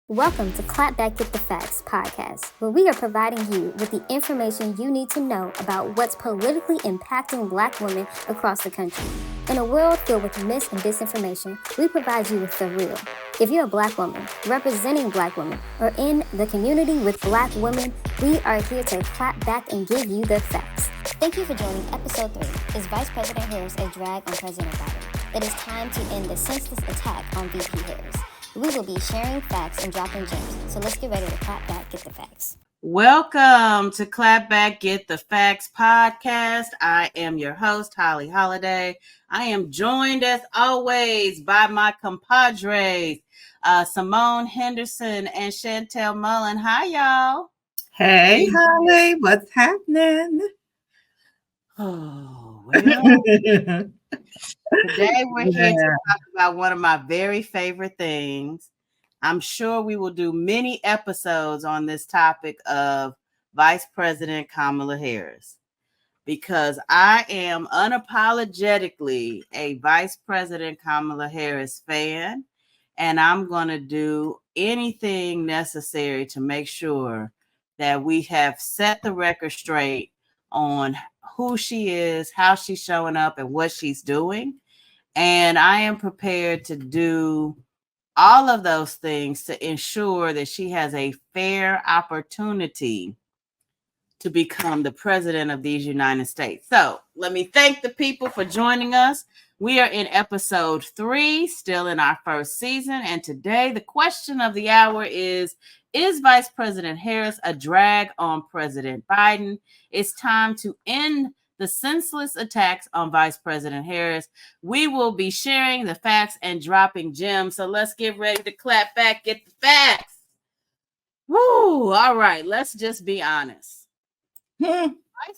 Welcome to Clap Back Get the Facts podcast, where we are providing you with the information you need to know about what's politically impacting Black women across the country. In a world filled with mis and disinformation, we provide you with the real. If you're a Black woman, representing Black women, or in the community with Black women, we are here to clap back and give you the facts. Thank you for joining episode 3. Is Vice President Harris a drag on President Biden? It is time to end the senseless attack on VP Harris. We will be sharing facts and dropping gems. So let's get ready to clap back, get the facts. Welcome to Clap Back, Get the Facts podcast. I am your host, Holly Holiday. I am joined, as always, by my compadres, Simone Henderson and Chantel Mullen. Hi, y'all. Hey, Holly. What's happening? Oh, well. Today we're here to talk about one of my very favorite things. I'm sure we will do many episodes on this topic of Vice President Kamala Harris, because I am unapologetically a Vice President Kamala Harris fan, and I'm going to do anything necessary to make sure that we have set the record straight on who she is, how she's showing up, and what she's doing. And I am prepared to do all of those things to ensure that she has a fair opportunity to become the president of these United States. So let me thank the people for joining us. We are in episode 3, still in our first season. And today the question of the hour is Vice President Harris a drag on President Biden? It's time to end the senseless attacks on Vice President Harris. We will be sharing the facts and dropping gems. So let's get ready to clap back, get the facts. Woo! All right, let's just be honest. Vice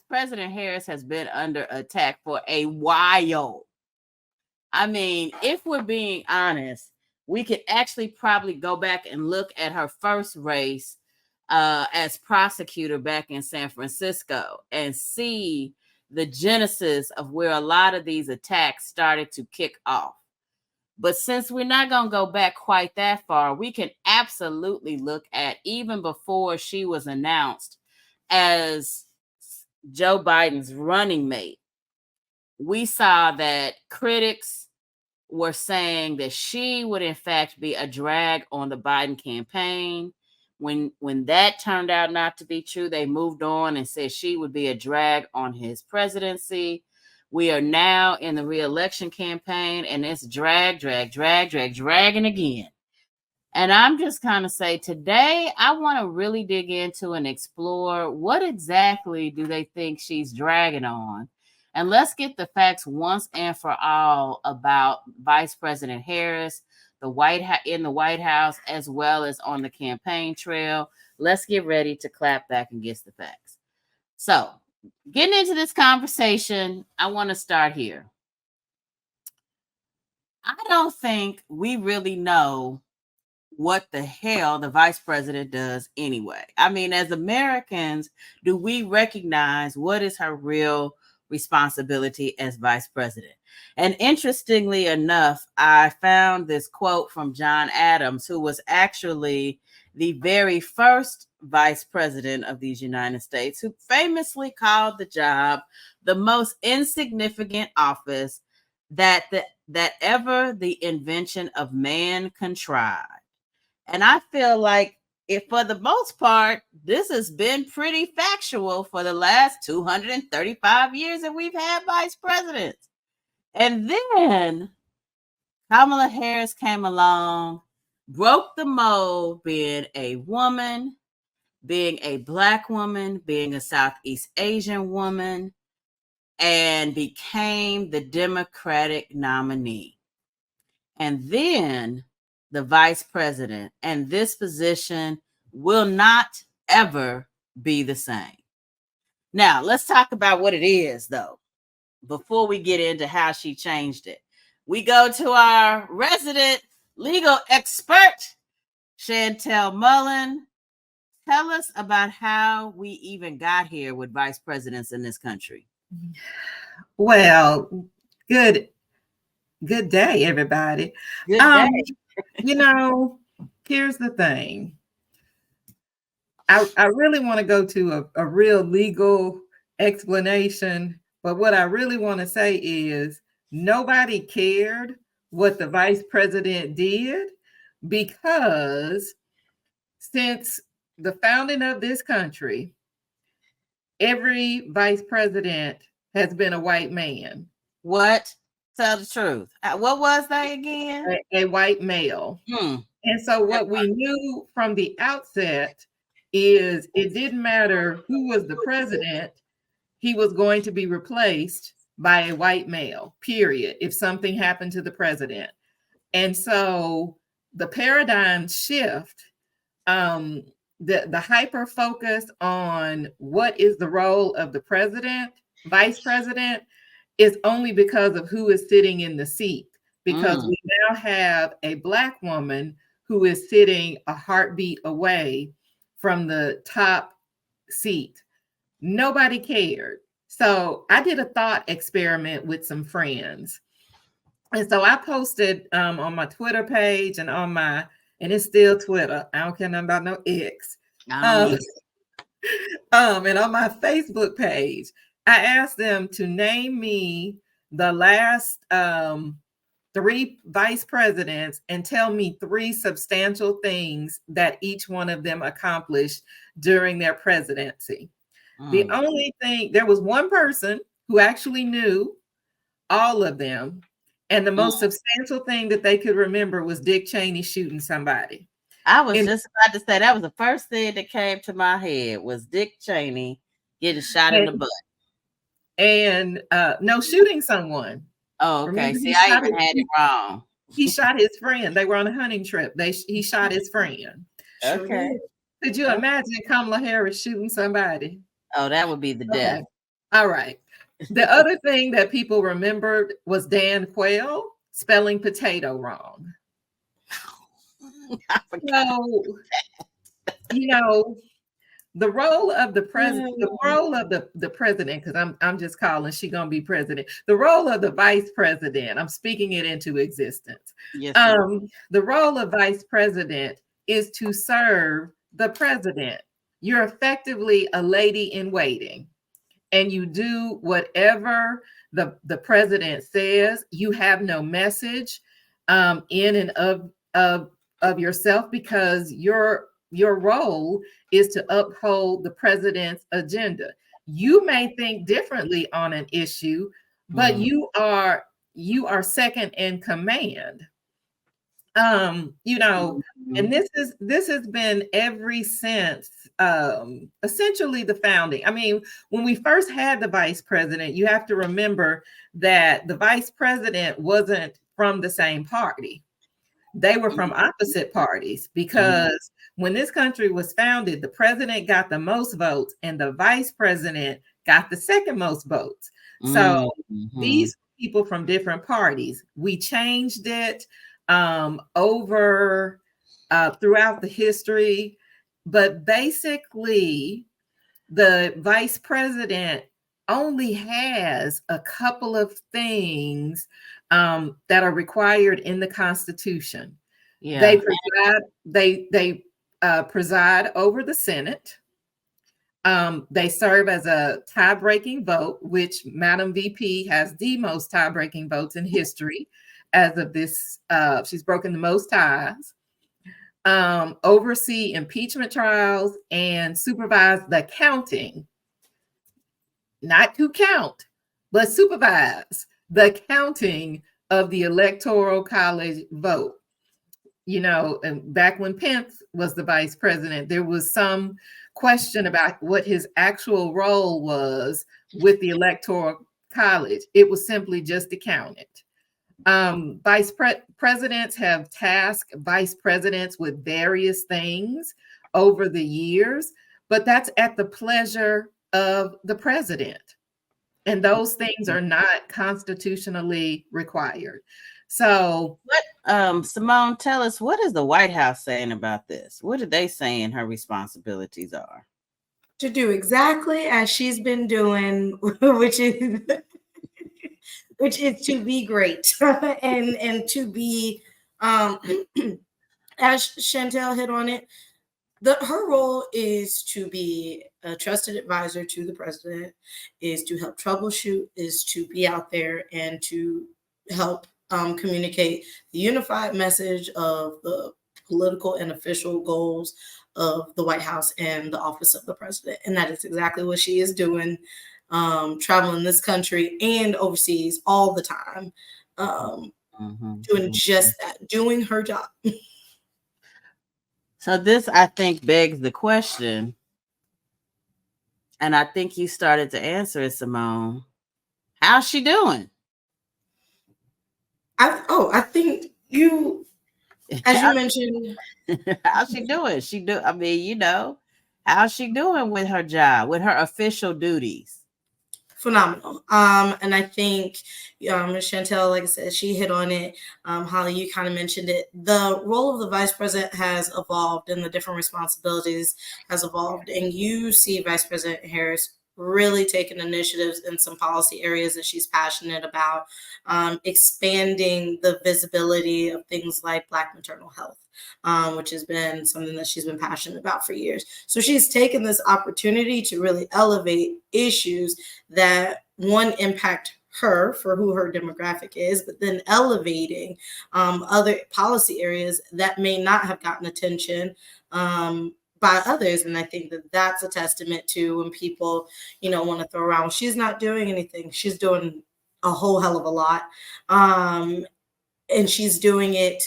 President Harris has been under attack for a while. I mean, if we're being honest, we could actually probably go back and look at her first race as prosecutor back in San Francisco and see the genesis of where a lot of these attacks started to kick off. But since we're not going to go back quite that far, we can absolutely look at even before she was announced as Joe Biden's running mate. We saw that critics were saying that she would in fact be a drag on the Biden campaign. When that turned out not to be true, they moved on and said she would be a drag on his presidency. We are now in the re-election campaign, and it's dragging again. And I'm just kind of say today, I want to really dig into and explore what exactly do they think she's dragging on. And let's get the facts once and for all about Vice President Harris, in the White House, as well as on the campaign trail. Let's get ready to clap back and get the facts. So, getting into this conversation, I want to start here. I don't think we really know what the hell the vice president does anyway. I mean, as Americans, do we recognize what is her real responsibility as vice president? And interestingly enough, I found this quote from John Adams, who was actually the very first vice president of these United States, who famously called the job the most insignificant office that ever the invention of man contrived. And I feel like, if for the most part, this has been pretty factual for the last 235 years that we've had vice presidents. And then Kamala Harris came along, broke the mold, being a woman, being a Black woman, being a Southeast Asian woman, and became the Democratic nominee. And then the vice president, and this position will not ever be the same. Now, let's talk about what it is, though, before we get into how she changed it. We go to our resident legal expert, Chantel Mullen. Tell us about how we even got here with vice presidents in this country. Well, good day, everybody. Good day. here's the thing. I really want to go to a real legal explanation, but what I really want to say is nobody cared what the vice president did, because since the founding of this country, every vice president has been a white man. What? Tell the truth. What was they again? A white male. And so what we knew from the outset is it didn't matter who was the president, he was going to be replaced by a white male, period, if something happened to the president. And so the paradigm shift, the hyper focus on what is the role of the president, vice president, is only because of who is sitting in the seat. Because we now have a Black woman who is sitting a heartbeat away from the top seat. Nobody cared. So I did a thought experiment with some friends. And so I posted on my Twitter page and and it's still Twitter. I don't care nothing about no X. And on my Facebook page, I asked them to name me the last 3 vice presidents and tell me 3 substantial things that each one of them accomplished during their presidency. The only thing, there was one person who actually knew all of them, and the most substantial thing that they could remember was Dick Cheney shooting somebody. I was just about to say that was the first thing that came to my head was Dick Cheney getting shot in the butt. And no, shooting someone. Oh, okay. Remember, see, I even had it wrong. He shot his friend. They were on a hunting trip. He shot his friend. Okay. Could you imagine Kamala Harris shooting somebody? Oh, that would be the death. All right. The other thing that people remembered was Dan Quayle spelling potato wrong. So, the role of the president, because I'm just calling she gonna be president. The role of the vice president, I'm speaking it into existence. Yes, the role of vice president is to serve the president. You're effectively a lady in waiting, and you do whatever the president says. You have no message in and of yourself, because your role is to uphold the president's agenda. You may think differently on an issue, but you are second in command. And this has been ever since essentially the founding. I mean, when we first had the vice president, you have to remember that the vice president wasn't from the same party. They were from opposite parties, because when this country was founded, the president got the most votes and the vice president got the second most votes. So these people from different parties, we changed it over throughout the history, but basically the vice president only has a couple of things that are required in the Constitution. Yeah. They preside over the Senate. They serve as a tie-breaking vote, which Madam VP has the most tie-breaking votes in history. As of this, she's broken the most ties. Oversee impeachment trials and supervise the counting, not to count, but supervise the counting of the Electoral College vote. And back when Pence was the vice president, there was some question about what his actual role was with the Electoral College. It was simply just to count it. Vice presidents have tasked vice presidents with various things over the years, but that's at the pleasure of the president. And those things are not constitutionally required. So Simone, tell us, what is the White House saying about this? What are they saying her responsibilities are? To do exactly as she's been doing, which is to be great and to be as Chantel hit on it, her role is to be a trusted advisor to the president, is to help troubleshoot, is to be out there and to help communicate the unified message of the political and official goals of the White House and the office of the president. And that is exactly what she is doing, traveling this country and overseas all the time, doing just that, doing her job. So this, I think, begs the question, and I think you started to answer it, Simone. How's she doing? I think you, as you mentioned. How's she doing? I mean, you know, how's she doing with her job, with her official duties? Phenomenal. And I think Chantel, like I said, she hit on it. Holly, you kind of mentioned it. The role of the vice president has evolved and the different responsibilities has evolved. And you see Vice President Harris really taking initiatives in some policy areas that she's passionate about, expanding the visibility of things like Black maternal health, which has been something that she's been passionate about for years. So she's taken this opportunity to really elevate issues that, one, impact her for who her demographic is, but then elevating other policy areas that may not have gotten attention by others. And I think that that's a testament to when people, want to throw around, she's not doing anything. She's doing a whole hell of a lot. And she's doing it,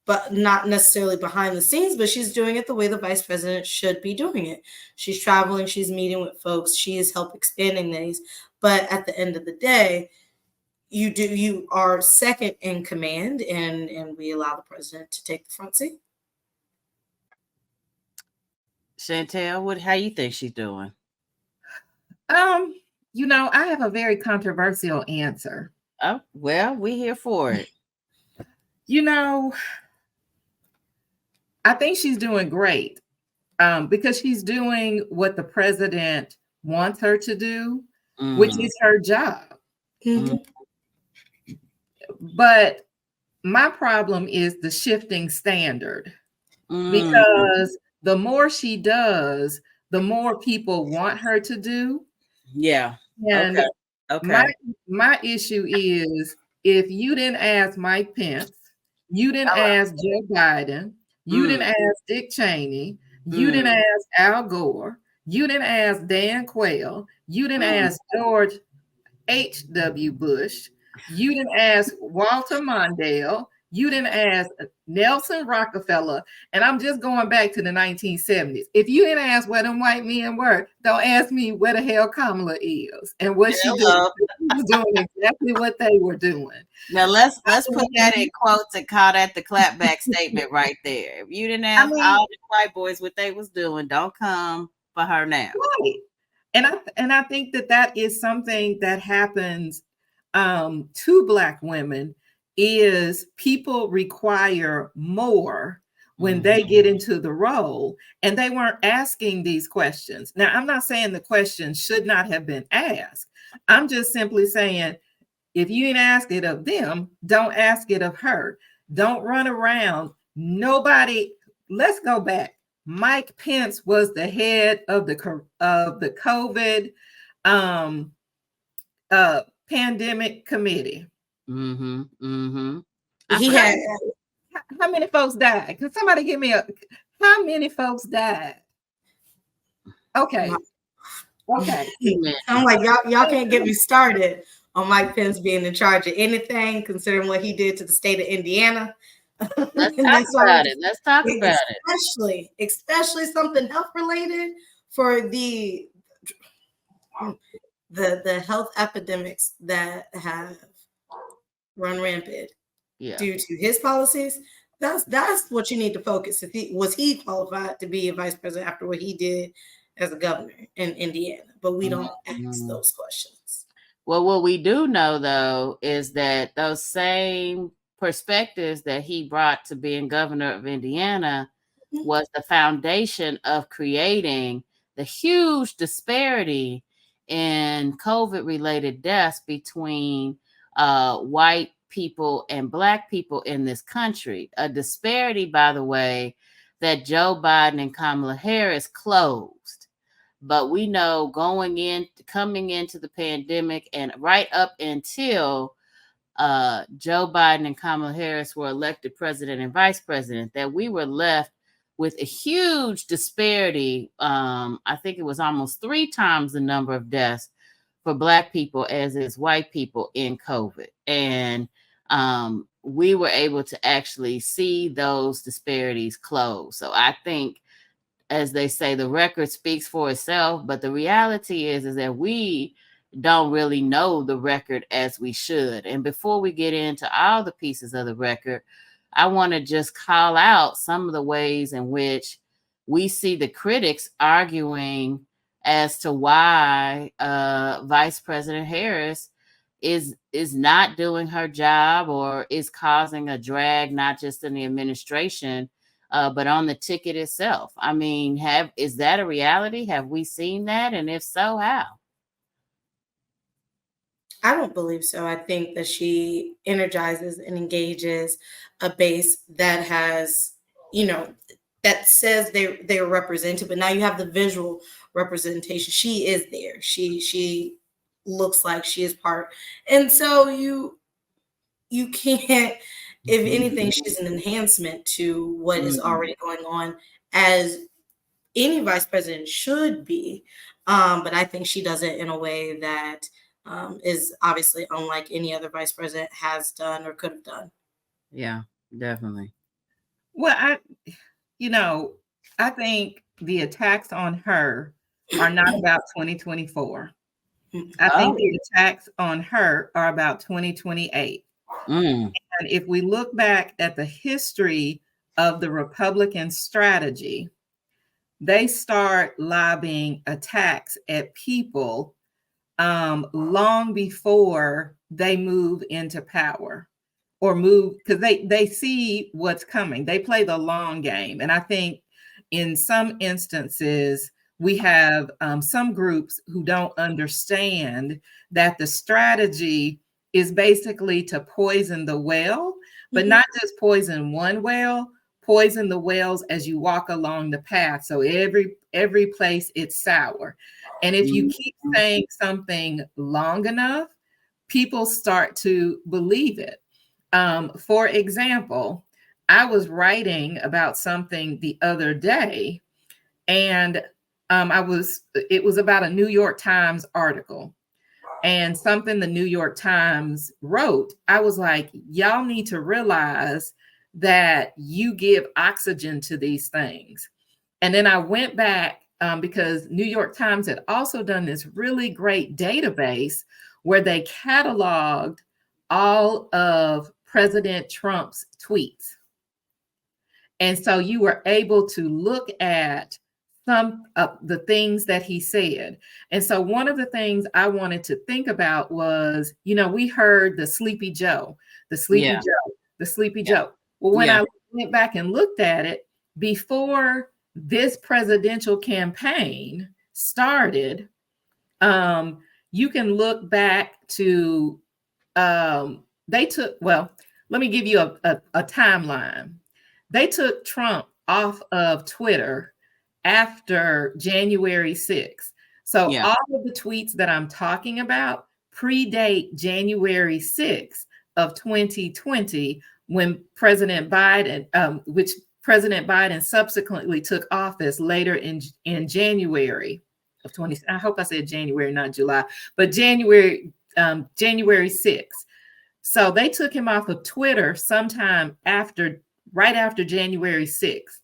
but not necessarily behind the scenes, but she's doing it the way the vice president should be doing it. She's traveling, she's meeting with folks, she is help expanding these. But at the end of the day, you are second in command, and we allow the president to take the front seat. Chantel, how you think she's doing? I have a very controversial answer. Oh, well, we're here for it. I think she's doing great because she's doing what the president wants her to do, which is her job. Mm-hmm. But my problem is the shifting standard, because the more she does, the more people want her to do. Yeah. And okay. My issue is, if you didn't ask Mike Pence, you didn't ask Joe Biden, you didn't ask Dick Cheney, you didn't ask Al Gore, you didn't ask Dan Quayle, you didn't ask George H.W. Bush, you didn't ask Walter Mondale, you didn't ask Nelson Rockefeller, and I'm just going back to the 1970s. If you didn't ask where them white men were, don't ask me where the hell Kamala is and what she did. She was doing exactly what they were doing. Now let's put that in quotes and call that the clapback statement right there. If you didn't ask all the white boys what they was doing, don't come for her now. Right. And I think that is something that happens to Black women, is people require more when they get into the role, and they weren't asking these questions. Now, I'm not saying the questions should not have been asked. I'm just simply saying, if you didn't ask it of them, don't ask it of her. Don't run around. Nobody, let's go back. Mike Pence was the head of the COVID pandemic committee. He had, how many folks died? Can somebody give me how many folks died? Okay. I'm like, y'all can't get me started on Mike Pence being in charge of anything, considering what he did to the state of Indiana. Let's talk about it. Especially something health related, for the health epidemics that have run rampant due to his policies. That's what you need to focus. Was he qualified to be a vice president after what he did as a governor in Indiana? But we don't ask those questions. Well, what we do know, though, is that those same perspectives that he brought to being governor of Indiana was the foundation of creating the huge disparity in COVID-related deaths between white people and Black people in this country. A disparity, by the way, that Joe Biden and Kamala Harris closed. But we know coming into the pandemic and right up until Joe Biden and Kamala Harris were elected president and vice president, that we were left with a huge disparity. I think it was almost 3 times the number of deaths for Black people as is white people in COVID. And we were able to actually see those disparities close. So I think, as they say, the record speaks for itself, but the reality is that we don't really know the record as we should. And before we get into all the pieces of the record, I want to just call out some of the ways in which we see the critics arguing as to why Vice President Harris is not doing her job or is causing a drag, not just in the administration, but on the ticket itself. I mean, is that a reality? Have we seen that? And if so, how? I don't believe so. I think that she energizes and engages a base that has, that says they're represented, but now you have the visual representation. She is there. She looks like she is part. And so you can't, if anything, she's an enhancement to what is already going on, as any vice president should be. But I think she does it in a way that is obviously unlike any other vice president has done or could have done. Yeah, definitely. Well, I think the attacks on her are not about 2024. I think the attacks on her are about 2028. And if we look back at the history of the Republican strategy, they start lobbying attacks at people long before they move into power or move, because they see what's coming. They play the long game. And I think in some instances, we have some groups who don't understand that the strategy is basically to poison the well, but not just poison one well, poison the wells as you walk along the path. So every place it's sour. And if you keep saying something long enough, people start to believe it. For example, I was writing about something the other day, and it was about a New York Times article and something the New York Times wrote. I was like, y'all need to realize that you give oxygen to these things. And then I went back because New York Times had also done this really great database where they cataloged all of President Trump's tweets. And so you were able to look at some of the things that he said. And so one of the things I wanted to think about was, we heard the Sleepy Joe. Well, when I went back and looked at it, before this presidential campaign started, you can look back to, let me give you a timeline. They took Trump off of Twitter after January 6th. So all of the tweets that I'm talking about predate January 6th of 2020, when President Biden, which President Biden subsequently took office later in January of 20. I hope I said January, not July, but January 6th. So they took him off of Twitter sometime right after January 6th.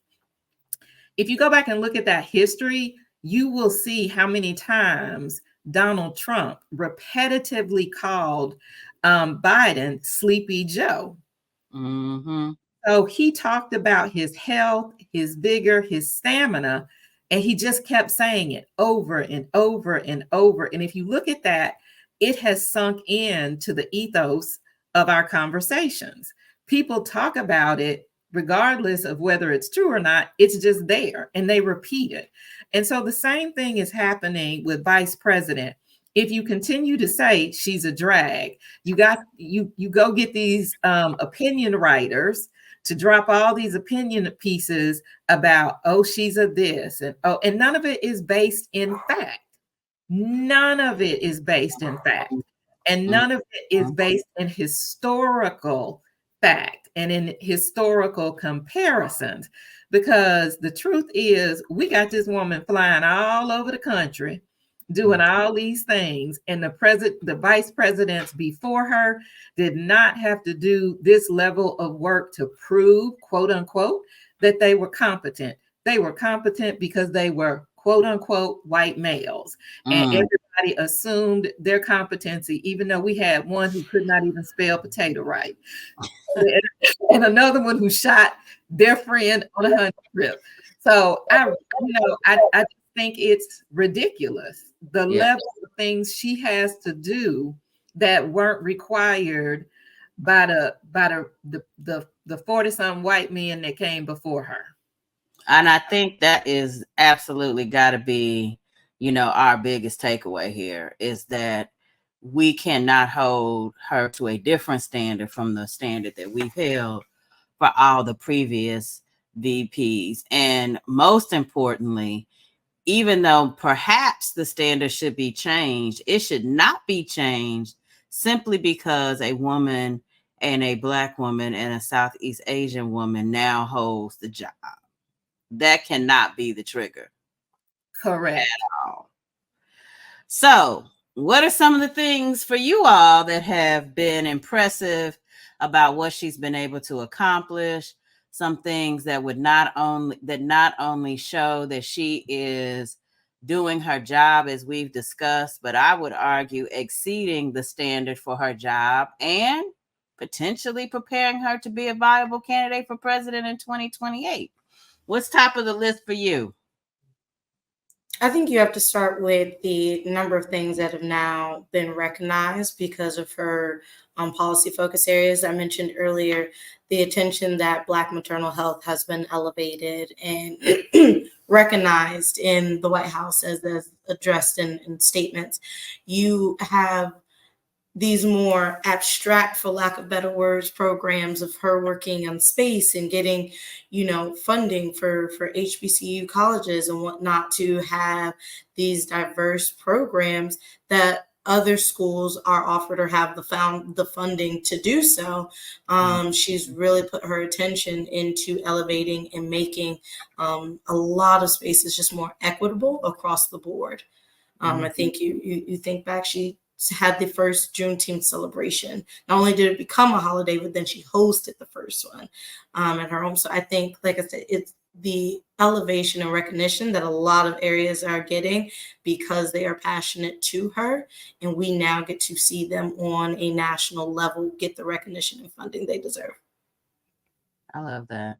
If you go back and look at that history, you will see how many times Donald Trump repetitively called Biden Sleepy Joe. So he talked about his health, his vigor, his stamina, and he just kept saying it over and over and over. And if you look at that, it has sunk into the ethos of our conversations. People talk about it regardless of whether it's true or not. It's just there and they repeat it. And so the same thing is happening with Vice President. if you continue to say she's a drag, you go get these opinion writers to drop all these opinion pieces about, oh, she's a this, and none of it is based in fact. None of it is based in fact. And none of it is based in historical fact and in historical comparisons. Because the truth is, we got this woman flying all over the country, doing all these things, and the vice presidents before her did not have to do this level of work to prove, quote unquote, that they were competent. They were competent because they were, quote unquote, white males, and everybody assumed their competency, even though we had one who could not even spell potato right, and another one who shot their friend on a hunting trip. So I just think it's ridiculous, the level of things she has to do that weren't required by the 40-some white men that came before her. And I think that is absolutely got to be, our biggest takeaway here is that we cannot hold her to a different standard from the standard that we've held for all the previous VPs. And most importantly, even though perhaps the standard should be changed, it should not be changed simply because a woman and a Black woman and a Southeast Asian woman now holds the job. That cannot be the trigger. Correct. At all. So, what are some of the things for you all that have been impressive about what she's been able to accomplish? Some things that would not only show that she is doing her job as we've discussed, but I would argue exceeding the standard for her job and potentially preparing her to be a viable candidate for president in 2028. What's top of the list for you? I think you have to start with the number of things that have now been recognized because of her policy focus areas. I mentioned earlier the attention that Black maternal health has been elevated and recognized in the White House as addressed in statements. You have these more abstract, for lack of better words, programs of her working on space and getting, funding for HBCU colleges and whatnot to have these diverse programs that other schools are offered or have the funding to do so. She's really put her attention into elevating and making a lot of spaces just more equitable across the board. I think you think back, she had the first Juneteenth celebration. Not only did it become a holiday, but then she hosted the first one at her home. So I think, like I said, it's the elevation and recognition that a lot of areas are getting because they are passionate to her. And we now get to see them on a national level get the recognition and funding they deserve. I love that.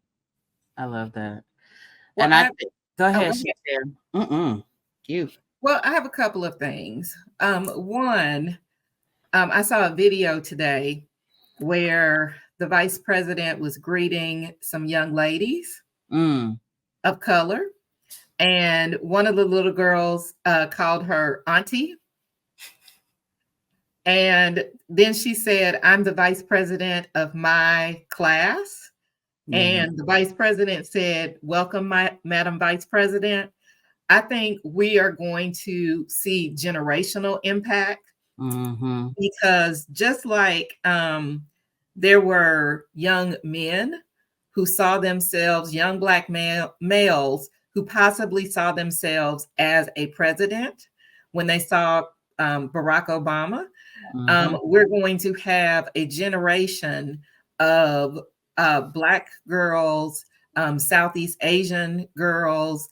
Well, and go ahead, Chantel. You. Well, I have a couple of things. One, I saw a video today where the vice president was greeting some young ladies of color. And one of the little girls called her auntie. And then she said, "I'm the vice president of my class." And the vice president said, "Welcome, Madam Vice President." I think we are going to see generational impact because just like there were young men who saw themselves, young Black males who possibly saw themselves as a president when they saw Barack Obama, we're going to have a generation of Black girls, Southeast Asian girls,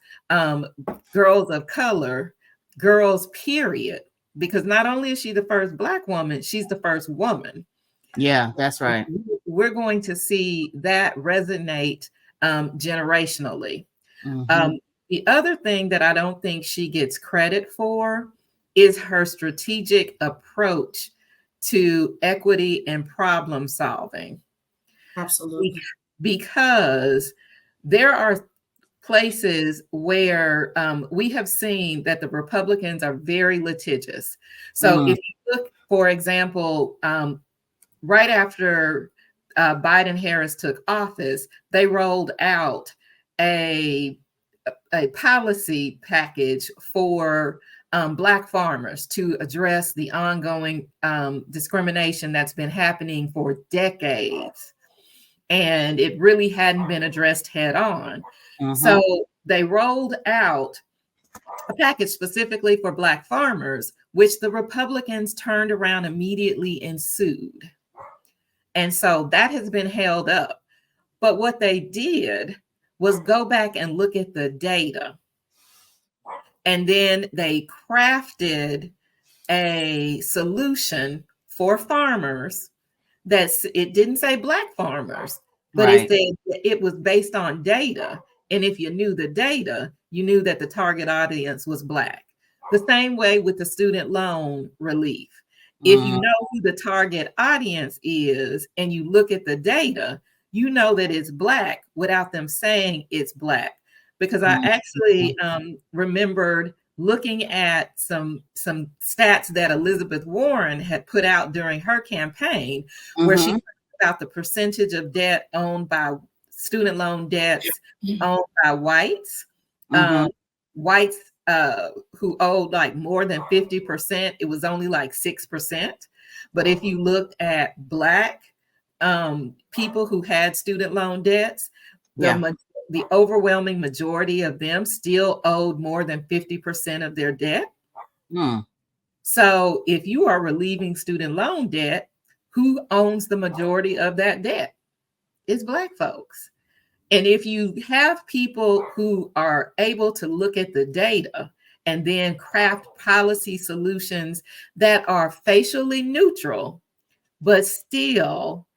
girls of color, girls, period. Because not only is she the first Black woman, she's the first woman. Yeah, that's right. We're going to see that resonate generationally. The other thing that I don't think she gets credit for is her strategic approach to equity and problem solving. Absolutely. Because there are places where we have seen that the Republicans are very litigious. So if you look, for example, right after Biden Harris took office, they rolled out a policy package for Black farmers to address the ongoing discrimination that's been happening for decades. And it really hadn't been addressed head on. So they rolled out a package specifically for Black farmers, which the Republicans turned around immediately and sued. And so that has been held up. But what they did was go back and look at the data. And then they crafted a solution for farmers it didn't say Black farmers, but it said it was based on data. And if you knew the data, you knew that the target audience was Black. The same way with the student loan relief. If you know who the target audience is and you look at the data, you know that it's Black without them saying it's Black. Because I actually remembered looking at some stats that Elizabeth Warren had put out during her campaign, where she talked about the percentage of debt owned by student loan debts owned by whites. Whites who owed like more than 50%, it was only like 6%. But if you looked at Black people who had student loan debts, the overwhelming majority of them still owed more than 50% of their debt. So if you are relieving student loan debt, who owns the majority of that debt? It's Black folks. And if you have people who are able to look at the data and then craft policy solutions that are facially neutral, but still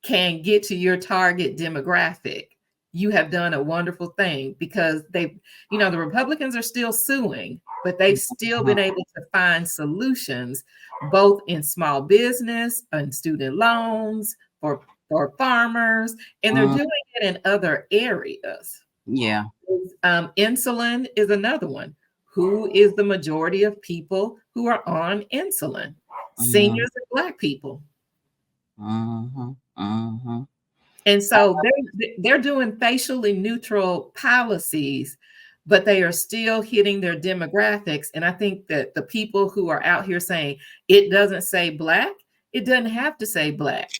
can get to your target demographic, you have done a wonderful thing, because the Republicans are still suing, but they've still been able to find solutions both in small business and student loans for farmers, and they're doing it in other areas. Insulin is another one. Who is the majority of people who are on insulin? Seniors and Black people. And so they're doing facially neutral policies, but they are still hitting their demographics. And I think that the people who are out here saying it doesn't say Black, it doesn't have to say Black.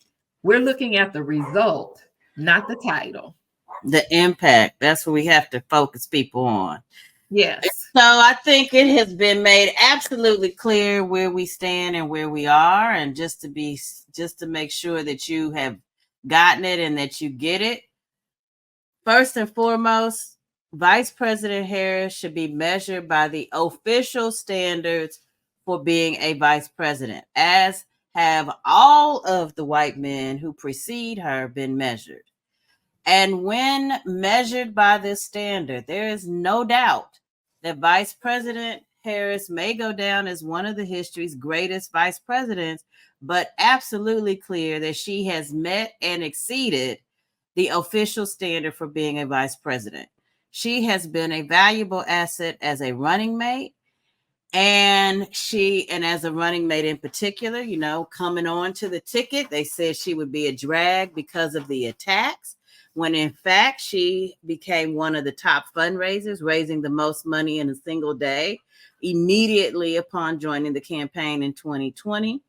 We're looking at the result, not the title. The impact. That's what we have to focus people on. Yes. So I think it has been made absolutely clear where we stand and where we are. And just to make sure that you have gotten it and that you get it. First and foremost, Vice President Harris should be measured by the official standards for being a vice president, as have all of the white men who precede her been measured. And when measured by this standard, there is no doubt that Vice President Harris may go down as one of the history's greatest vice presidents, but absolutely clear that she has met and exceeded the official standard for being a vice president. She has been a valuable asset as a running mate, and as a running mate in particular, coming on to the ticket, they said she would be a drag because of the attacks, when in fact she became one of the top fundraisers, raising the most money in a single day immediately upon joining the campaign in 2020.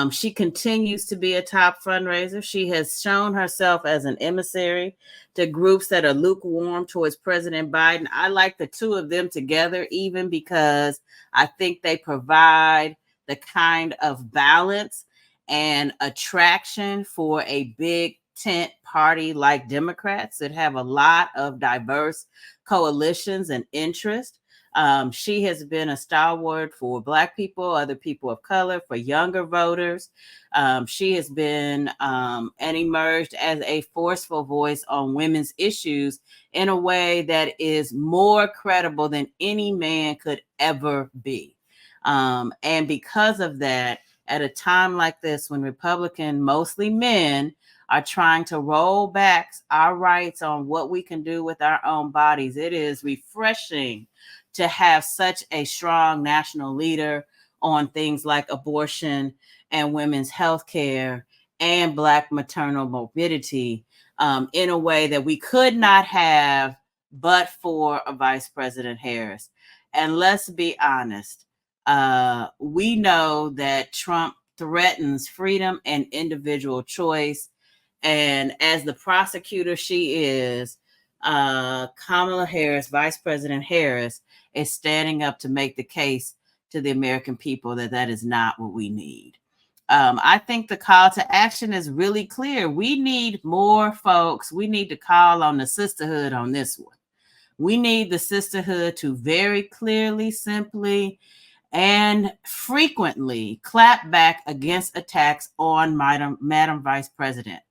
She continues to be a top fundraiser. She has shown herself as an emissary to groups that are lukewarm towards President Biden. I like the two of them together, even because I think they provide the kind of balance and attraction for a big tent party like Democrats that have a lot of diverse coalitions and interests. She has been a stalwart for Black people, other people of color, for younger voters. She has been and emerged as a forceful voice on women's issues in a way that is more credible than any man could ever be. And because of that, at a time like this, when Republican, mostly men, are trying to roll back our rights on what we can do with our own bodies. It is refreshing to have such a strong national leader on things like abortion and women's health care and Black maternal morbidity in a way that we could not have but for a Vice President Harris. And let's be honest, we know that Trump threatens freedom and individual choice. And as the prosecutor she is, Kamala Harris, Vice President Harris, is standing up to make the case to the American people that that is not what we need. I think the call to action is really clear. We need more folks. We need to call on the sisterhood on this one. We need the sisterhood to very clearly, simply, and frequently clap back against attacks on Madam Vice President.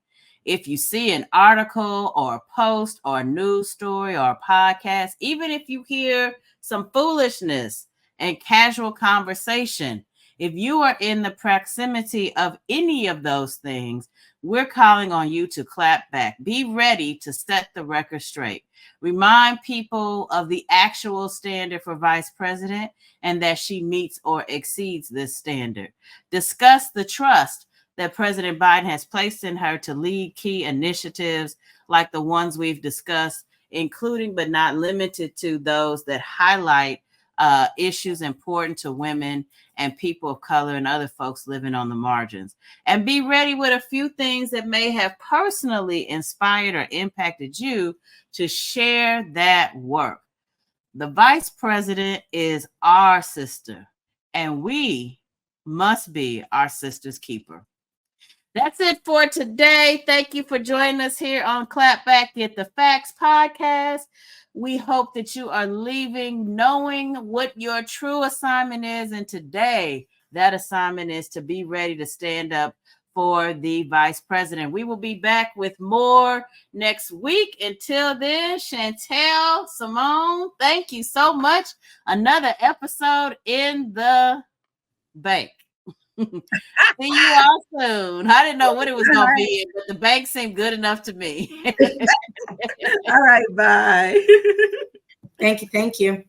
If you see an article or a post or a news story or a podcast, even if you hear some foolishness and casual conversation, if you are in the proximity of any of those things, we're calling on you to clap back. Be ready to set the record straight. Remind people of the actual standard for Vice President and that she meets or exceeds this standard. Discuss the trust that President Biden has placed in her to lead key initiatives like the ones we've discussed, including but not limited to those that highlight issues important to women and people of color and other folks living on the margins. And be ready with a few things that may have personally inspired or impacted you to share that work. The Vice President is our sister, and we must be our sister's keeper. That's it for today. Thank you for joining us here on Clap Back, Get the Facts podcast. We hope that you are leaving knowing what your true assignment is. And today, that assignment is to be ready to stand up for the Vice President. We will be back with more next week. Until then, Chantel, Simone, thank you so much. Another episode in the bank. See you all soon. I didn't know what it was going to be, but the bank seemed good enough to me. All right, bye. Thank you.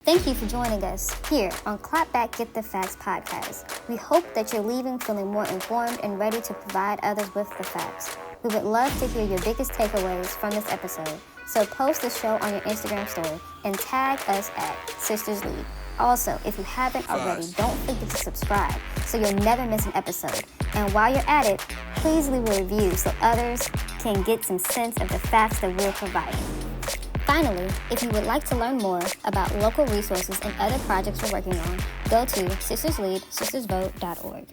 Thank you for joining us here on Clap Back, Get the Facts podcast. We hope that you're leaving feeling more informed and ready to provide others with the facts. We would love to hear your biggest takeaways from this episode, so post the show on your Instagram story and tag us at Sisters Lead. Also, if you haven't already, don't forget to subscribe so you'll never miss an episode. And while you're at it, please leave a review so others can get some sense of the facts that we're providing. Finally, if you would like to learn more about local resources and other projects we're working on, go to sistersleadsistersvote.org.